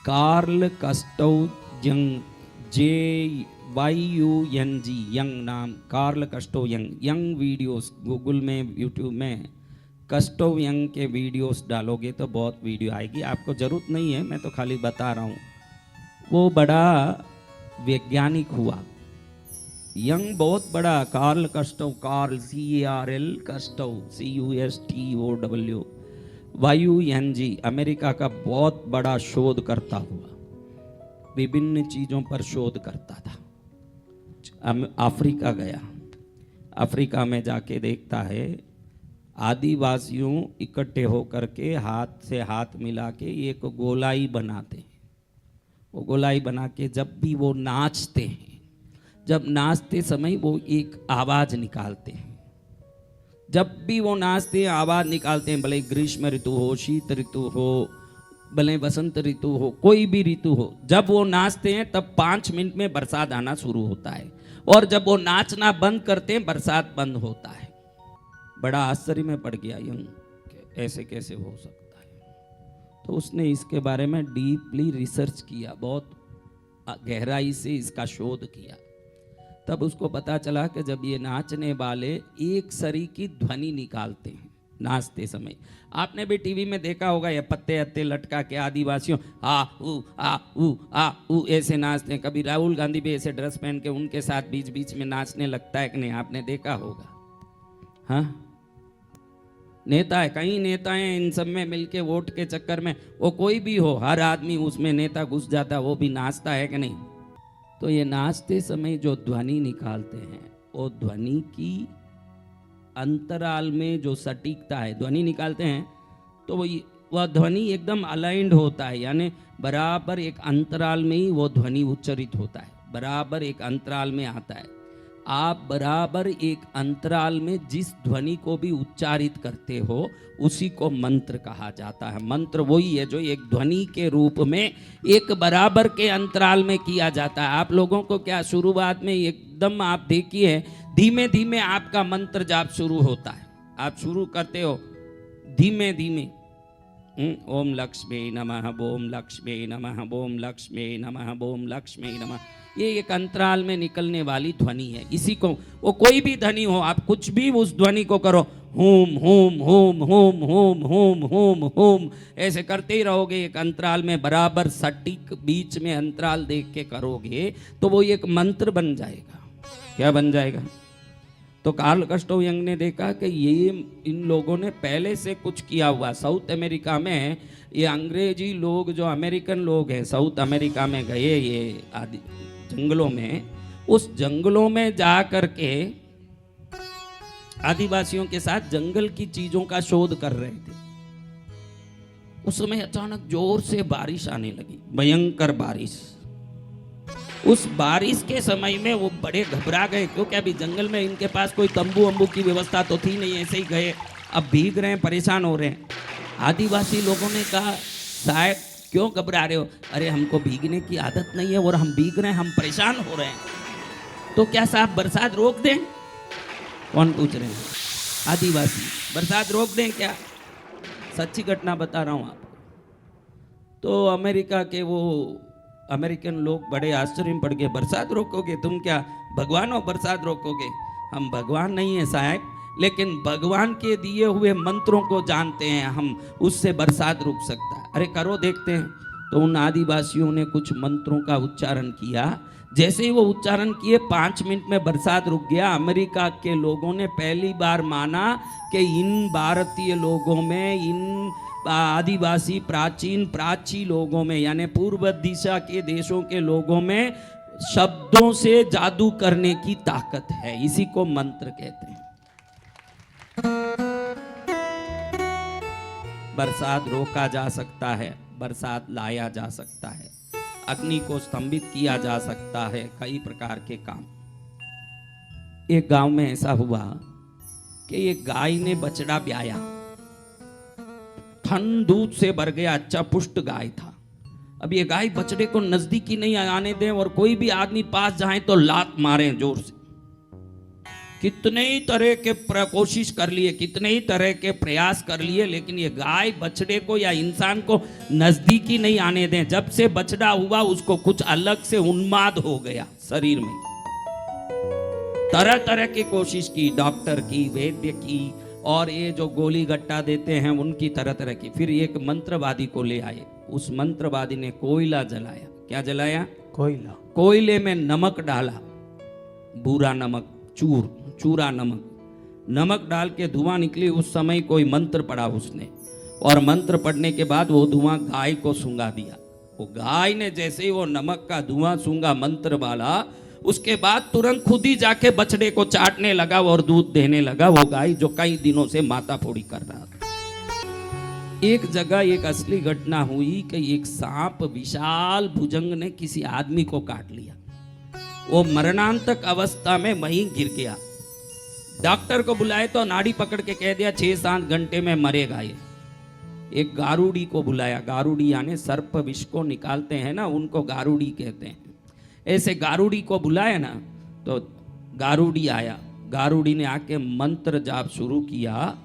Karl कस्टोव young, JYUNG, young नाम, Karl कस्टोव young. Young videos Google में, YouTube में कस्टोव young के वीडियोस डालोगे तो बहुत वीडियो आएगी। आपको ज़रूरत नहीं है, मैं तो खाली बता रहा हूँ। वो बड़ा वैज्ञानिक हुआ। यंग बहुत बड़ा, Carl Gustav, Carl CARL Gustav CUSTOW YUNG, America का बहुत बड़ा शोधकर्ता हुआ, विभिन्न चीज़ों पर शोध करता था। अफ्रीका गया, अफ्रीका में जाके देखता है आदिवासियों इकट्ठे होकर के हाथ से हाथ मिला के एक गोलाई बनाते हैं। वो गोलाई बना के जब भी वो नाचते हैं, जब नाचते समय वो एक आवाज़ निकालते हैं। जब भी वो नाचते हैं आवाज़ निकालते हैं, भले ग्रीष्म ऋतु हो, शीत ऋतु हो, भले वसंत ऋतु हो, कोई भी ऋतु हो, जब वो नाचते हैं तब 5 मिनट में बरसात आना शुरू होता है, और जब वो नाचना बंद करते हैं बरसात बंद होता है। बड़ा आश्चर्य में पड़ गया यंग, ऐसे कैसे हो सकता है। तो उसने इसके बारे में डीपली रिसर्च किया, बहुत गहराई से इसका शोध किया। तब उसको पता चला कि जब ये नाचने वाले एक सरी की ध्वनि निकालते हैं नाचते समय। आपने भी टीवी में देखा होगा, ये पत्ते अत्ते लटका के आदिवासियों आ ऊ ऐसे नाचते हैं। कभी राहुल गांधी भी ऐसे ड्रेस पहन के उनके साथ बीच बीच में नाचने लगता है कि नहीं, आपने देखा होगा। हाँ, नेता है, कई नेता हैं, इन सब में मिलके वोट के चक्कर में, वो कोई भी हो, हर आदमी उसमें नेता घुस जाता, वो भी नाचता है कि नहीं। तो ये नाचते समय जो ध्वनि निकालते हैं, वो ध्वनि की अंतराल में जो सटीकता है, ध्वनि निकालते हैं तो वह ध्वनि एकदम अलाइंड होता है, यानी बराबर एक अंतराल में ही वो ध्वनि उच्चारित होता है, बराबर एक अंतराल में आता है। आप बराबर एक अंतराल में जिस ध्वनि को भी उच्चारित करते हो उसी को मंत्र कहा जाता है। मंत्र वही है जो एक ध्वनि के रूप में एक बराबर के अंतराल में किया जाता है। आप लोगों को क्या शुरुआत में एकदम आप देखिए धीमे धीमे आपका मंत्र जाप शुरू होता है। आप शुरू करते हो धीमे धीमे, ओम लक्ष्मी नमः, ओम लक्ष्मी नमः, ओम लक्ष्मी नमः, ओम लक्ष्मी नमः। ये एक अंतराल में निकलने वाली ध्वनि है। इसी को, वो कोई भी ध्वनि हो, आप कुछ भी उस ध्वनि को करो, home home home home home home home home, ऐसे करते ही रहोगे एक अंतराल में, बराबर सटीक बीच में अंतराल देख के करोगे तो वो एक मंत्र बन जाएगा। क्या बन जाएगा? तो कार्ल कस्टोव यंग ने देखा कि ये इन लोगों ने पहले से कुछ किया हुआ। साउथ अमेरिका में ये अंग्रेजी लोग जो अमेरिकन लोग हैं, साउथ अमेरिका में गए ये आदि जंगलों में, उस जंगलों में जा करके आदिवासियों के साथ जंगल की चीजों का शोध कर रहे थे। उस समय अचानक जोर से बारिश आने लगी, भयंकर बारिश। उस बारिश के समय में वो बड़े घबरा गए, क्योंकि अभी जंगल में इनके पास कोई तंबू वंबू की व्यवस्था तो थी नहीं, ऐसे ही गए, अब भीग रहे हैं, परेशान हो रहे हैं। आदिवासी लोगों ने कहा, साहब क्यों घबरा रहे हो? अरे हमको भीगने की आदत नहीं है और हम भीग रहे हैं, हम परेशान हो रहे हैं। तो क्या साहब बरसात रोक दें? कौन पूछ रहे हैं? आदिवासी। बरसात रोक दें क्या? सच्ची घटना बता रहा हूँ आपको। तो अमेरिका के वो अमेरिकन लोग बड़े आश्चर्य में पड़ गए, बरसात रोकोगे? तुम क्या भगवान हो, बरसात रोकोगे? हम भगवान नहीं है साहब, लेकिन भगवान के दिए हुए मंत्रों को जानते हैं हम, उससे बरसात रुक सकता है। अरे करो देखते हैं। तो उन आदिवासियों ने कुछ मंत्रों का उच्चारण किया। जैसे ही वो उच्चारण किए 5 मिनट में बरसात रुक गया। अमेरिका के लोगों ने पहली बार माना कि इन भारतीय लोगों में, इन आदिवासी प्राची लोगों में, यानी पूर्व दिशा के देशों के लोगों में शब्दों से जादू करने की ताकत है। इसी को मंत्र कहते हैं। बरसात रोका जा सकता है, बरसात लाया जा सकता है, अग्नि को स्तंभित किया जा सकता है, कई प्रकार के काम। एक गांव में ऐसा हुआ कि एक गाय ने बछड़ा ब्याया, थन दूध से भर गया, अच्छा पुष्ट गाय था। अब ये गाय बछड़े को नजदीक ही नहीं आने दें और कोई भी आदमी पास जाए तो लात मारे जोर से। कितने ही तरह के कोशिश कर लिए, कितने ही तरह के प्रयास कर लिए, लेकिन ये गाय बछड़े को या इंसान को नजदीकी नहीं आने दें। जब से बछड़ा हुआ उसको कुछ अलग से उन्माद हो गया शरीर में। तरह तरह की कोशिश की, डॉक्टर की, वैद्य की, और ये जो गोली गट्टा देते हैं उनकी तरह तरह की। फिर एक मंत्रवादी को ले आए। उस मंत्रवादी ने कोयला जलाया। क्या जलाया? कोयला। कोयले में नमक डाला, बुरा नमक, चूरा नमक डाल के धुआं निकली। उस समय कोई मंत्र पढ़ा उसने, और मंत्र पढ़ने के बाद वो धुआं गाय को सूंघा दिया। वो गाय ने जैसे ही वो नमक का धुआं सूंघा मंत्र वाला, उसके बाद तुरंत खुद ही जाके बछड़े को चाटने लगा और दूध देने लगा। वो गाय जो कई दिनों से माताफोड़ी कर रहा था। एक जगह एक असली घटना हुई कि एक सांप विशाल भुजंग ने किसी आदमी को काट लिया। वो मरणांतक अवस्था में वहीं गिर गया। डॉक्टर को बुलाए तो नाड़ी पकड़ के कह दिया 6-7 घंटे में मरेगा ये। एक गारुड़ी को बुलाया। गारुड़ी यानी सर्प विष को निकालते हैं ना, उनको गारुड़ी कहते हैं। ऐसे गारुड़ी को बुलाया ना, तो गारुड़ी आया। गारुड़ी ने आके मंत्र जाप शुरू किया।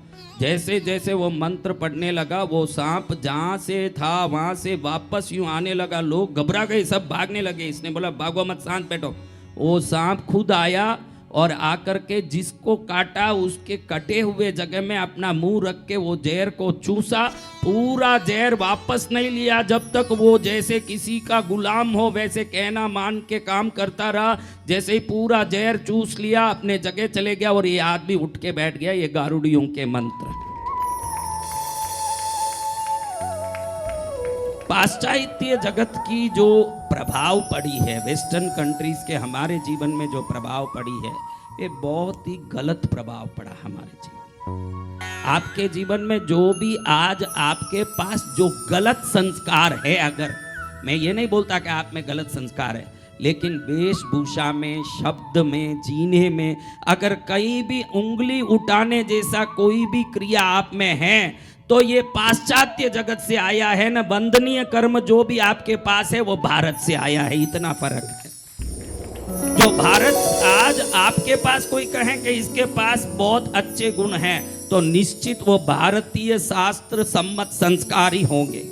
जैसे जैसे वो मंत्र पढ़ने लगा, वो सांप जहाँ से था वहाँ से वापस यूं आने लगा। लोग घबरा गए, सब भागने लगे। इसने बोला भागो मत, शांत बैठो। वो सांप खुद आया और आकर के जिसको काटा उसके कटे हुए जगह में अपना मुंह रख के वो जहर को चूसा। पूरा जहर वापस नहीं लिया जब तक वो जैसे किसी का गुलाम हो वैसे कहना मान के काम करता रहा। जैसे ही पूरा जहर चूस लिया, अपने जगह चले गया और ये आदमी उठ के बैठ गया। ये गारुड़ियों के मंत्र। पाश्चात्य जगत की जो प्रभाव पड़ी है, वेस्टर्न कंट्रीज के हमारे जीवन में जो प्रभाव पड़ी है, ये बहुत ही गलत प्रभाव पड़ा हमारे जीवन। आपके जीवन में जो भी आज आपके पास जो गलत संस्कार है, अगर मैं ये नहीं बोलता कि आप में गलत संस्कार है, लेकिन वेशभूषा में, शब्द में, जीने में अगर कहीं भी उंगली उठाने जैसा कोई भी क्रिया आप में है, तो ये पाश्चात्य जगत से आया है। न वंदनीय कर्म जो भी आपके पास है वो भारत से आया है। इतना फर्क है। जो भारत आज आपके पास कोई कहे कि इसके पास बहुत अच्छे गुण हैं, तो निश्चित वो भारतीय शास्त्र सम्मत संस्कार ही होंगे।